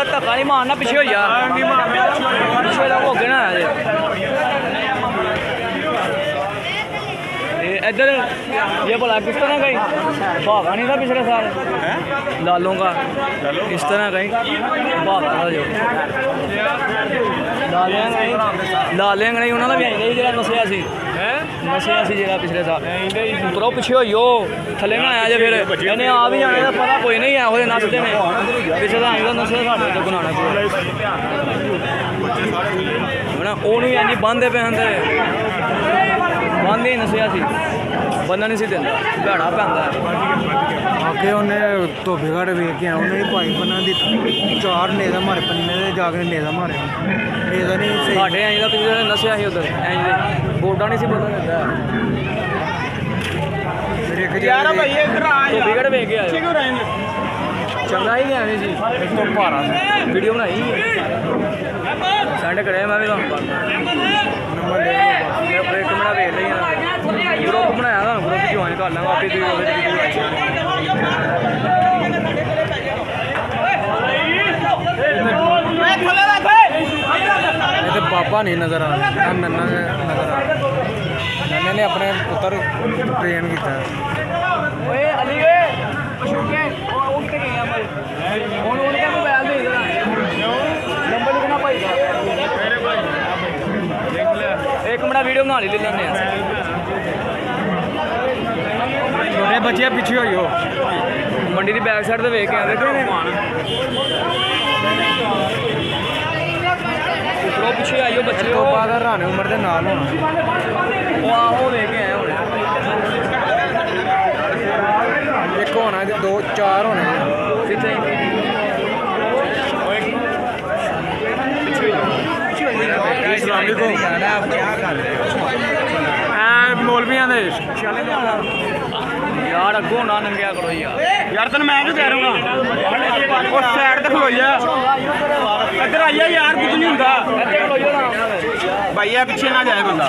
धक्का नहीं मारना पिछे हो जा पिछे हो गए ना इधर ये भला किस तरह गई भागा नहीं था पिछले साल लालों का इस तरह गई भागा था जो लालेंगे नहीं उन्होंने भी आई जरा नसिया सी नसिया सी जरा पिछले साल उतरो पिछे हो थले ना आया जे फिर इन्हें आ भी जाने का पता कोई नहीं है वो नसते ने पिछले आई तो नसे साढ़े तो बनाना है वो नहीं इंज बंदे पे होंगे बंद ही नसिया सी बंदा नहीं सी देंदा भैड़ा पैंदा आके उन्हें धोबीगढ़ वेख के उन्हें भाई बना दी चार नेजा मारे पंजे जाके नेजा मारे नेजा नहीं साढ़े आई का पिछले नसिया ही उधर इंज बोटा नहीं सी बंदा देंदा धोबीगढ़ वेख के चंगा ही गया जी एक तो भारा वीडियो बनाई सेंड करे मैं भी नंबर ले एक मिनट वेख ली ग्रुप बनाया था ग्रुप ज्वाइन कर लाँगा आपे तो बाबा नहीं नज़र आ रहा नन्ना नज़र आ रहा नन्ने ने अपने पुत्र ट्रेन किया एक मिनट वीडियो बना ली लेने छोटे बच्चे पिछे हो मंडी की बैक साइड तो वेख के आते उपरों पिछे आइयो बच्चे तो बाद हराने उम्र के नाल होना वो आहो वेख के आए हुणे एक होना दो चार होने मौलवियां यार अगों ना नंगिया करो यार तेन मैं क्यों कह रहा उस साइड तक खलोइया इधर आइया यार कुछ नहीं होंगे भैया पीछे ना जाए बंदा